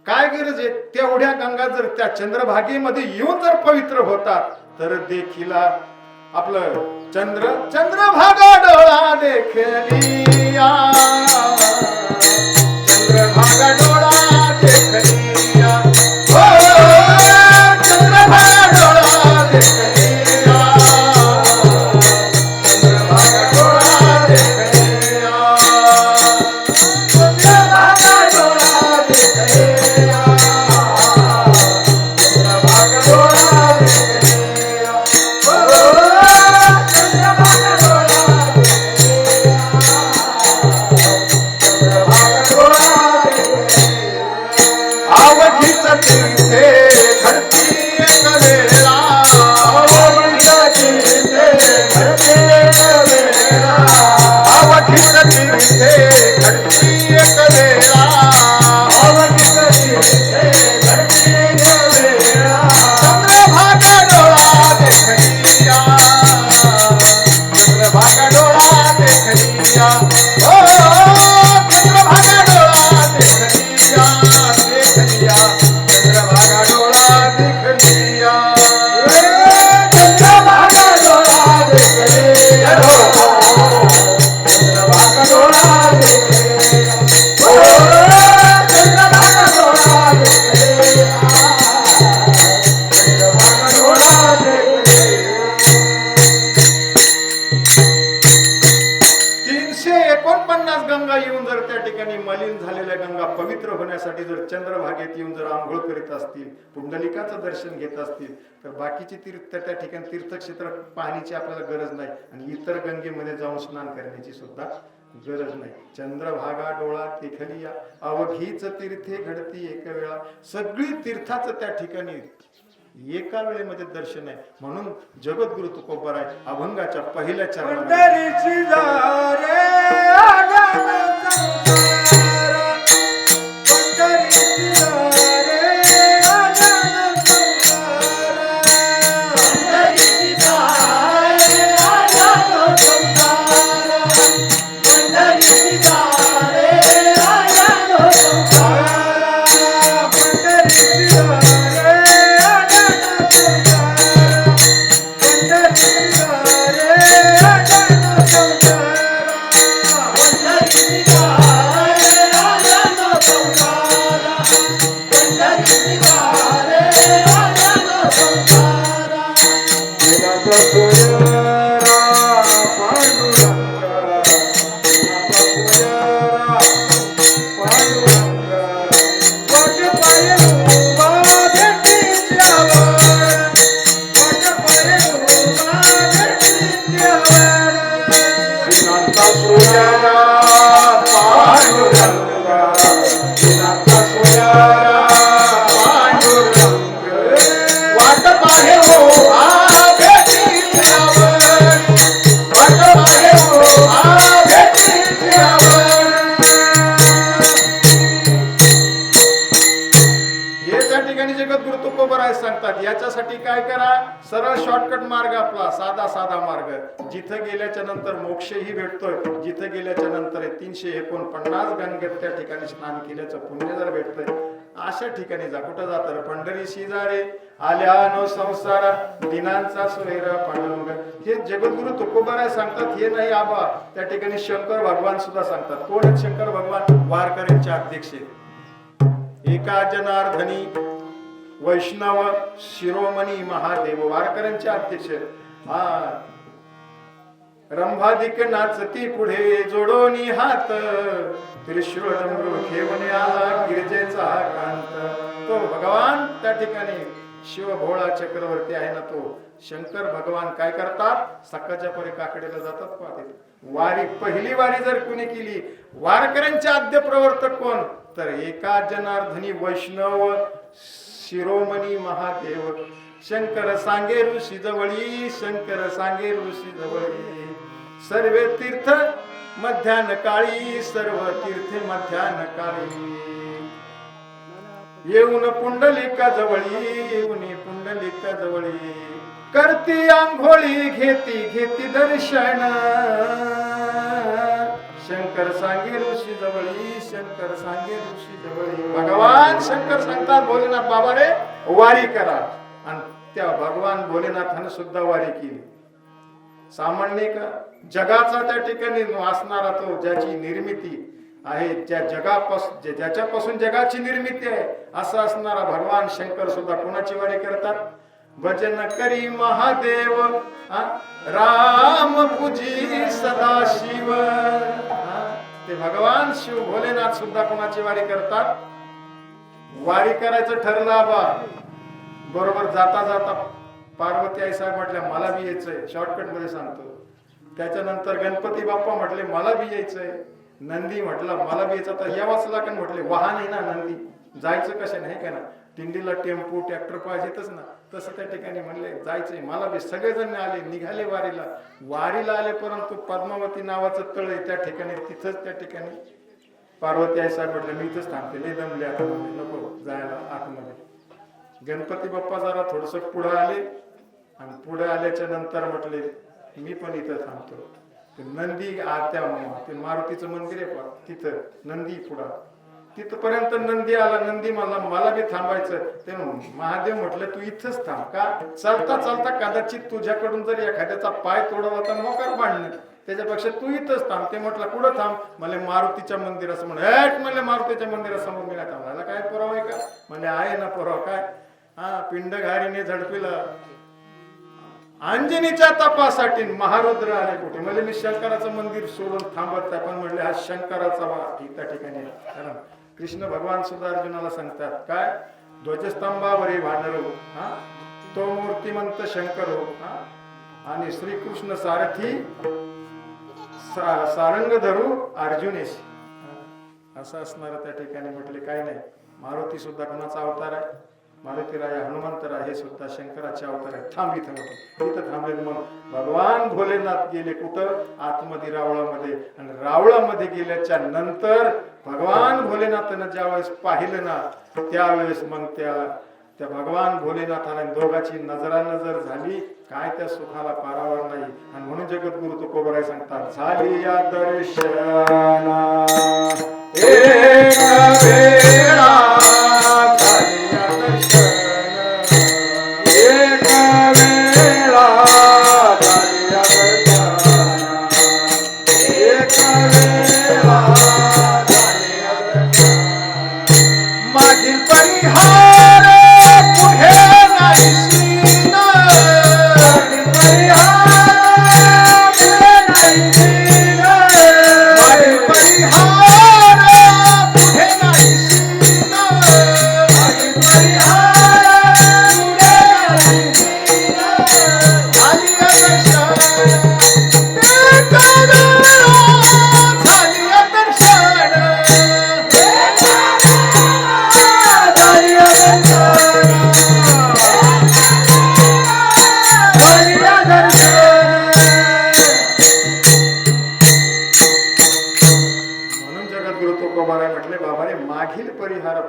काय गरज आहे? तेवढ्या गंगा जर त्या चंद्रभागेमध्ये येऊन जर पवित्र होतात तर देखील आपलं चंद्रभागा डोळा देखलिया, चंद्रभागा डोळा देखलिया, चंद्रभागा डोळा देखलिया, चंद्रभागा डोळा देखलिया, चंद्रभागा डोळा देखलिया, चंद्रभागा डोळा देखलिया, चंद्रभागा डोळा अवधीच तीर्थे घडती एक वेळा, अवधीच तीर्थे घडती एक वेळा, अवधीच तीर्थे घडती एक वेळा, अवधीच तीर्थे घडती एक वेळा, चंद्रभागा डोळा देखलिया, चंद्रभागा डोळा देखलिया, ओ चंद्रभागा डोळा देखलिया, देखलिया, चंद्रभागा डोळा देखलिया, चंद्रभागा डोळा देखलिया, चंद्रभागा डोळा देखलिया, चंद्रभागा डोळा देखलिया, चंद्रभागा डोळा देखलिया. 349 गंगा येऊन जर त्या ठिकाणी मलिन झालेल्या गंगा पवित्र होण्यासाठी जर चंद्रभागेत येऊन जर आंघोळ करीत असतील, पुंडलिकाचं दर्शन घेत असतील तर बाकीची तीर्थ त्या ठिकाणी तीर्थक्षेत्र पाहण्याची आपल्याला गरज नाही आणि इतर गंगेमध्ये जाऊन स्नान करण्याची सुद्धा गरज नाही. चंद्रभागा डोळा देखलिया, अवघीच तीर्थे घडती एक वेळा. सगळी तीर्थाचं त्या ठिकाणी एका वेळेमध्ये दर्शन आहे. म्हणून जगद्गुरु तुकोबाराय अभंगाच्या पहिल्या चरणामध्ये Thank you. सांगतात याच्यासाठी काय करा, सरळ शॉर्टकट मार्ग आपला, साधा साधा मार्ग. जिथं गेल्याच्या नंतर मोक्षही भेटतोय, जिथं गेल्याच्या नंतर 349 गंगेत त्या ठिकाणी स्नान केल्याचं पुण्य जर भेटतंय, अशा ठिकाणी जा. कुठं जात? पंढरी शेजारे आल्या नो संसारा दिनांचा सोयरा पांडुरंग. हे जगद्गुरु तुकोबाराय सांगतात, हे नाही आबा. त्या ठिकाणी शंकर भगवान सुद्धा सांगतात. कोण आहेत शंकर भगवान? वारकऱ्यांचे अध्यक्ष. एका जनार्दनी वैष्णव शिरोमणी महादेव वारकऱ्यांचे अध्यक्ष. रंभादिक नाचती पुढे जोडोनी हात, त्रिशूळ डमरू घेऊन आला गिरजेचा कांत. तो भगवान त्या ठिकाणी शिव भोळा चक्रवर्ती आहे ना, तो शंकर भगवान काय करतात? सकाळच्या परी काकडेला जातात. पाहते वारी, पहिली वारी जर कोणी केली, वारकऱ्यांचे आद्य प्रवर्तक कोण? तर एका जनार्दनी वैष्णव शिरोमणी महादेव. शंकर सांगे ऋषी जवळी, शंकर सांगे ऋषी जवळी. सर्वे तीर्थ मध्यान काळी, सर्व तीर्थे मध्यान काळी. येऊन पुंडलिका जवळी, येऊन पुंडलिका जवळी. करती आंघोळी घेती घेती दर्शन, शंकर सांगे ऋषी जवळी, शंकर सांगे ऋषी जवळी. भगवान शंकर सांगतात, भोलेनाथ बाबा रे वारी करा. आणि त्या भगवान भोलेनाथाने सुद्धा वारी केली. सामान्य का? जगाचा त्या ठिकाणी असणारा तो, ज्याची निर्मिती आहे, ज्याच्यापासून जगाची निर्मिती आहे, असं असणारा भगवान शंकर सुद्धा कोणाची वारी करतात? भजन करी महादेव, राम पूजी सदाशिव. ते भगवान शिव भोलेनाथ सुद्धा कोणाची वारी करतात? वारी करायचं ठरलं बा, बरोबर जाता जाता पार्वती आई साहेब म्हटल्या मला बी यायचंय. शॉर्टकट मध्ये सांगतो. त्याच्यानंतर गणपती बाप्पा म्हटले मला बी यायचंय. नंदी म्हटला मला बी यायचं. तर यावाच लागेल म्हटले, वाहन आहे ना नंदी, जायचं कशा नाही का ना. दिंडीला टेम्पो ट्रॅक्टर पाहिजेतच ना. तसं त्या ठिकाणी म्हणले जायचंय मला बी. सगळेजण आले, निघाले वारीला. वारीला आले, परंतु पद्मावती नावाचं तळ आहे त्या ठिकाणी, तिथंच त्या ठिकाणी पार्वती आई साहेब म्हटले मी इथंच थांबते, लय दमले आता, नको जायला आतमध्ये. गणपती बाप्पा जरा थोडस पुढे आले, आणि पुढे आल्याच्या नंतर म्हटले मी पण इथं थांबतो. नंदी ते मारुतीचं मंदिर आहे पहा, तिथं नंदी पुढा, तिथपर्यंत नंदी आला. नंदी मला मला बी थांबायचं. ते महादेव म्हटलं तू इथंच थांब. का? चालता चालता कदाचित तुझ्याकडून जर एखाद्याचा पाय तोडला तर मोकार बांधणं, त्याच्यापेक्षा तू इथंच थांब. ते म्हटलं कुठं थांब? मला मारुतीच्या मंदिरासमोर. म्हणले मारुतीच्या मंदिरासमोर मी नाही थांबला. काय पुरावा आहे का? म्हणजे आहे ना पुरावा. काय? पिंडघारीने झडपिला अंजनीच्या तपासाठी महारुद्र आले कुठे? म्हणजे मी शंकराचं मंदिर सोडून थांबत नाही. पण म्हणले हा शंकराचा त्या ठिकाणी. कारण कृष्ण भगवान सुद्धा अर्जुनाला सांगतात काय? ध्वजस्तंभावरी भांडरो, तो मूर्तिमंत शंकर हो, आणि श्रीकृष्ण सारथी सारंग धरू अर्जुनेश. असं असणार त्या ठिकाणी. म्हटले काय नाही, मारुती सुद्धा कोणाचा अवतार आहे? मारुतीराय हनुमंतराय हे सुद्धा शंकराचे अवतार आहे. थांब इथं होते, तिथं थांबले. मग भगवान भोलेनाथ गेले कुठं? आतमध्ये रावळामध्ये. आणि रावळामध्ये गेल्याच्या नंतर भगवान भोलेनाथानं ज्यावेळेस पाहिलं ना, त्यावेळेस मग त्या भगवान भोलेनाथाला दोघाची नजरानजर झाली. काय त्या सुखाला पारावर नाही. आणि म्हणून जगद्गुरु तुकोबाराय सांगतात, झाली या दर्शना एक वेळा, झाली या दर्शना एक वेळा.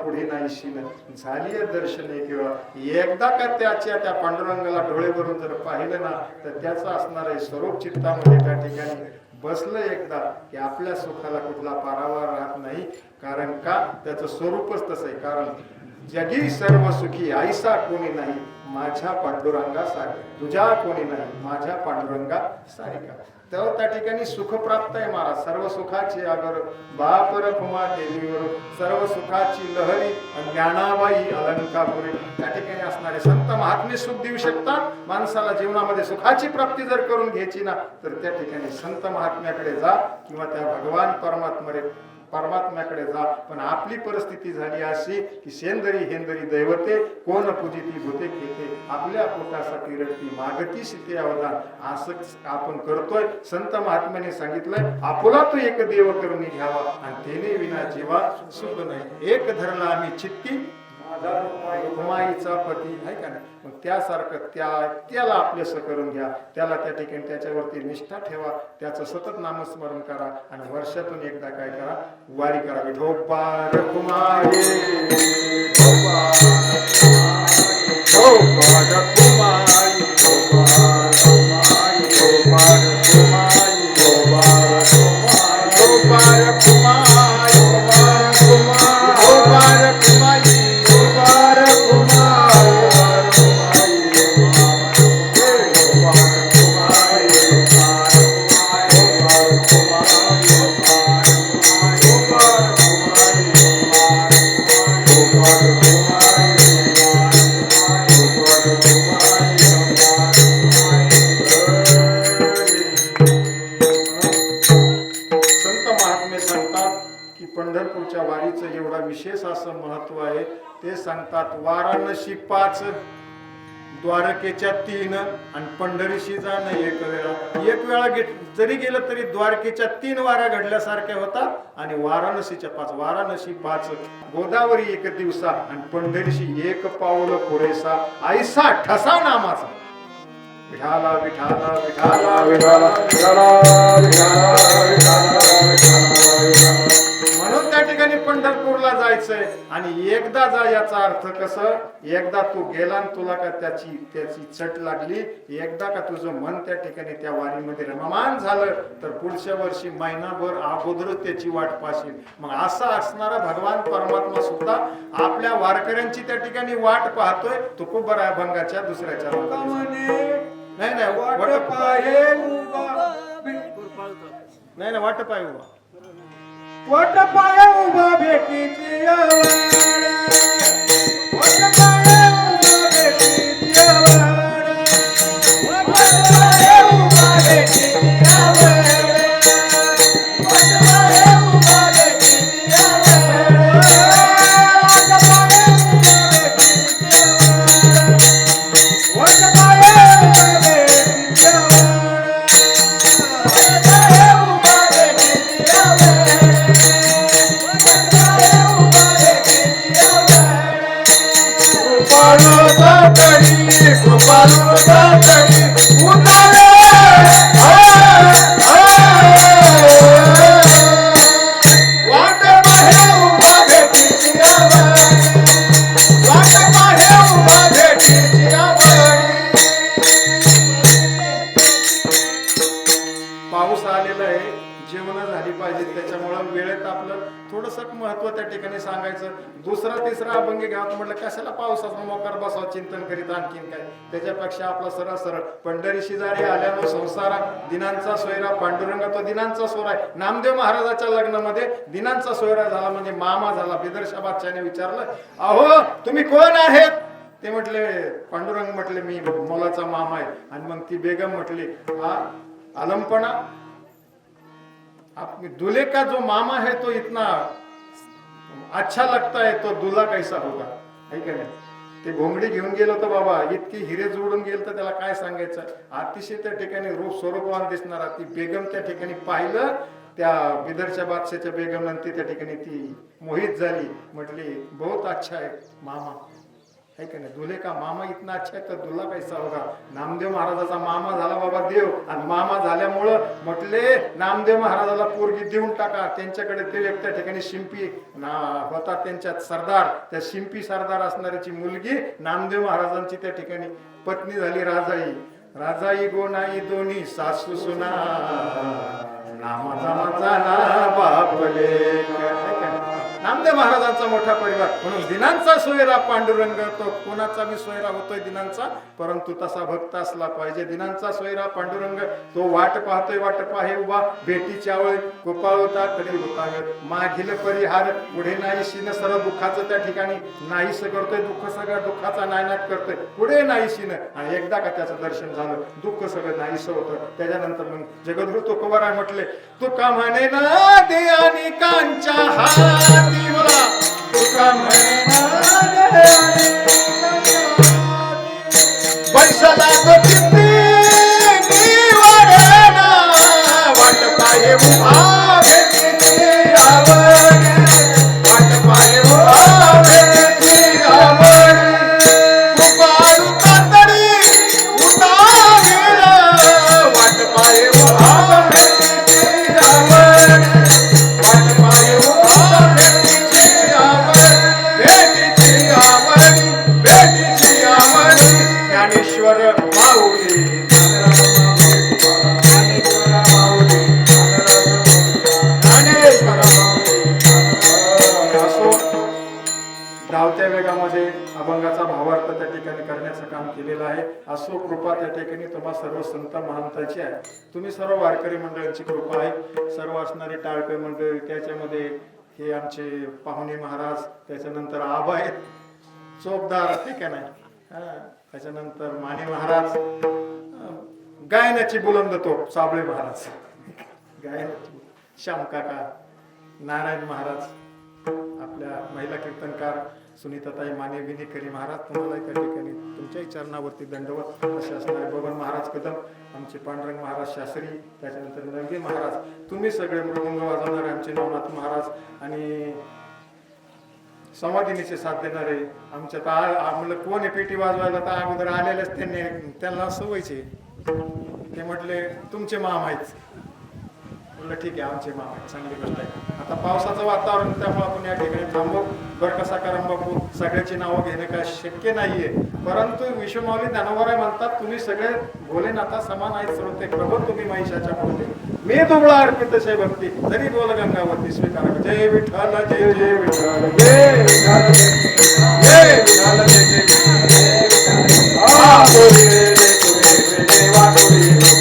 पुढे नाहीशी झाली दर्शने किंवा एकदा का त्या पांडुरंगाला डोळे भरून जर पाहिलं ना तर त्याचं असणार आहे स्वरूप चित्तामध्ये त्या ठिकाणी बसलं एकदा की आपल्या सुखाला कुठला पारावार राहत नाही. कारण का त्याचं स्वरूपच तसं आहे. कारण जगी सर्व सुखी ऐसा कोणी नाही माझ्या पांडुरंगा सारखा, तुझ्या कोणी नाही माझ्या पांडुरंगा सारिका. तर त्या ठिकाणी सुख प्राप्त आहे महाराज. सर्व सुखाची अगर बाप रखुमा देवीवर सर्व सुखाची लहरी ज्ञानाबाई अलंकापुरी त्या ठिकाणी असणारे संत महात्मे सुख देऊ शकतात. माणसाला जीवनामध्ये सुखाची प्राप्ती जर करून घ्यायची ना तर त्या ठिकाणी संत महात्म्याकडे जा किंवा त्या भगवान परमात्म्याकडे जा. पण आपली परिस्थिती झाली अशी की सेंदरी हेंदरी दैवते कोण पूजिती भूते घेते, आपल्या पोटासाठी रडती मागती सीते अवदान. असं आपण करतोय. संत महात्म्याने सांगितलंय आपुला तो एक देव करून घ्यावा आणि तेने विना जीवा सुख नाही. एक धरला आम्ही चित्ती रुक्माईचा पती आहे का नाही. मग त्यासारखं त्याला आपलेसं करून घ्या. त्याला त्या ठिकाणी त्याच्यावरती निष्ठा ठेवा. त्याचं सतत नामस्मरण करा आणि वर्षातून एकदा काय करा वारी करा. विठोबा रखुमाई विठोबा रखुमाई पंढरपूरच्या वारीचं एवढा विशेष असं महत्व आहे. ते सांगतात वाराणसी 5, द्वारकेच्या 3 आणि पंढरीशी जाणं एक वेळा जरी गेलं तरी द्वारकेच्या 3 वाऱ्या घडल्यासारख्या होतात आणि वाराणसीच्या 5. वाराणसी 5 गोदावरी 1 दिवसा आणि पंढरीशी 1 पाऊल पुरेसा ऐसा ठसा नामाचा. विठाला विठाला विठाला विठाला म्हणून त्या ठिकाणी पंढरपूरला जायचंय. आणि एकदा जा याचा अर्थ कसं, एकदा तू गेला आणि तुला का त्याची चट लागली, एकदा का तुझं मन त्या ठिकाणी त्या वारीमध्ये रममान झालं तर पुढच्या वर्षी महिनाभर अगोदर त्याची वाट पाहशील. मग असा असणारा भगवान परमात्मा सुद्धा आपल्या वारकऱ्यांची त्या ठिकाणी वाट पाहतोय. तुकोबरा भंगाच्या दुसऱ्याच्या नाही वाट पाहे नाही वाट पाय उभा वाट पाय उभा भेटीची पाऊस आलेला आहे, जेवण झाली पाहिजे. त्याच्यामुळे वेळेत आपलं थोडस महत्व त्या ठिकाणी सांगायचं. दुसरा तिसरा अभंग घ्यावं म्हटलं कशाला पावसाचा मोकार बसावं चिंतन करीत आणखीन काय. त्याच्यापेक्षा आपला सरळ पंढरी शेजारी आल्यानं संसारा दिनांचा सोयरा पांडुरंग तो दिनांचा सोहरा आहे. नामदेव महाराजाच्या लग्नामध्ये दिनांचा सोयरा झाला म्हणजे मामा झाला. बिदरशा बादशाने विचारलं अहो तुम्ही कोण आहेत. ते म्हटले पांडुरंग म्हटले मी मोलाचा मामा आहे. आणि मग ती बेगम म्हटली हा आलमपणा, दूल्हे का जो मामा है तो इतना अच्छा लगता है तो दूल्हा कैसा होगा है का नाही. ते घोंगडी घेऊन गेलो तर बाबा इतकी हिरे जोडून गेल तर त्याला काय सांगायचं. अतिशय त्या ठिकाणी रूप स्वरूपवान दिसणारा ती बेगम त्या ठिकाणी पाहिलं. त्या बिदरच्या बादशाच्या बेगम नंतर त्या ठिकाणी ती मोहित झाली. म्हटली बहुत अच्छा आहे मामा. है का नाही? दुल्हे का मामा इतना अच्छा आहे तर दुल्हा कैसा होगा. नामदेव महाराजाचा मामा झाला बाबा देव, आणि मामा झाल्यामुळं म्हटले नामदेव महाराजाला पोरगी देऊन टाका. त्यांच्याकडे ते एक त्या ठिकाणी शिंपी होता त्यांच्यात सरदार, त्या शिंपी सरदार असणाऱ्याची मुलगी नामदेव महाराजांची त्या ठिकाणी पत्नी झाली राजाई. राजाई गोनाई दोन्ही सासू सुना, नामाचा माझा ना बापले. नामदेव महाराजांचा मोठा परिवार, म्हणून दिनांचा सोयरा पांडुरंग. तो कोणाचा बी सोयरा होतोय दिनांचा, परंतु तसा भक्त असला पाहिजे. दिनांचा सोयरा पांडुरंग, तो वाट पाहतोय, वाट पाहे उभा, भेटीच्या वेळी गोपाळता कधी होता मागील परिहार. पुढे नाहीशीन सर्व दुःखाचं त्या ठिकाणी नाहीस करतोय, दुःख सगळं दुःखाचा नायनाट करतोय, पुढे नाहीशीन. आणि एकदा का त्याचं दर्शन झालं, दुःख सगळं नाहीस होतं. त्याच्यानंतर मग जगद्गुरु तुकोबाराय म्हटले, तुका म्हणे ना दे आणि कांच्या हाती मला, तुका म्हणे ना दे आणि पैशाला तो किती निवडना, वाट पाहे उभा भेटीची आवड, वाट पाहे उभा भेटीची आवड. कृपाळू तातडी उतारेला, वाट पाहे उभा भेटीची आवड, वाट पाहे उभा भेटीची आवड, भेटीची आवड, भेटीची आवड. ज्ञानेश्वर माऊली, ज्ञानेश्वर माऊली, ज्ञानेश्वर माऊली. असो, धावत्या वेगामध्ये अभंगाचा भावार्थ त्या ठिकाणी करण्याचं काम केलेलं आहे. असो कृपा त्या ठिकाणी तुम्हा सर्व संत महंताची आहे. तुम्ही सर्व वारकरी मंडळांची कृपा आहे. सर्व असणारी टाळपे मंडळ, त्याच्यामध्ये हे आमचे पाहुणे महाराज, त्याच्यानंतर आबा आहेत चोपदार, ठीक आहे ना, त्याच्यानंतर माने महाराज, गायनाची बुलंद तोप साबळे महाराज, गायनाची श्याम काका, नारायण महाराज, आपल्या महिला कीर्तनकार सुनीताताई माने विनेकरी महाराज, तुम्हाला त्या ठिकाणी तुमच्याही चरणावरती दंडवत. असे असणारे बबन महाराज कदम, आमचे पांडुरंग महाराज शास्त्री, त्याच्यानंतर नरगे महाराज, तुम्ही सगळे मृदुंग वाजवणारे आमचे नवनाथ महाराज, आणि संवादिनीचे साथ देणारे आमच्या म्हणलं कोण आहे पेटी वाजवायला, तर अगोदर आलेलेच त्यांना सवयचे. ते म्हटले तुमचे मामा आहेत. म्हणलं ठीक आहे, आमचे मामा आहेत, चांगली गोष्ट आहे. आता पावसाचं वातावरण, त्यामुळे आपण या ठिकाणी थांबू. बरं कसा करम बापू, सगळ्याची नावं घेणं काय शक्य नाहीये, परंतु विश्वमाऊली ज्ञानोबाराय म्हणतात, तुम्ही सगळे भोलेनाथा समान आहेत श्रोते प्रभू, तुम्ही महिषाच्या मूर्ती, मी दुबळा अर्पित शे भक्ती, जरी बोल गंगावती स्वीकार. जय विठ्ठल, जय जय विठ्ठल, जय विठ्ठल, जय विठ्ठल, जय जय विठ्ठल.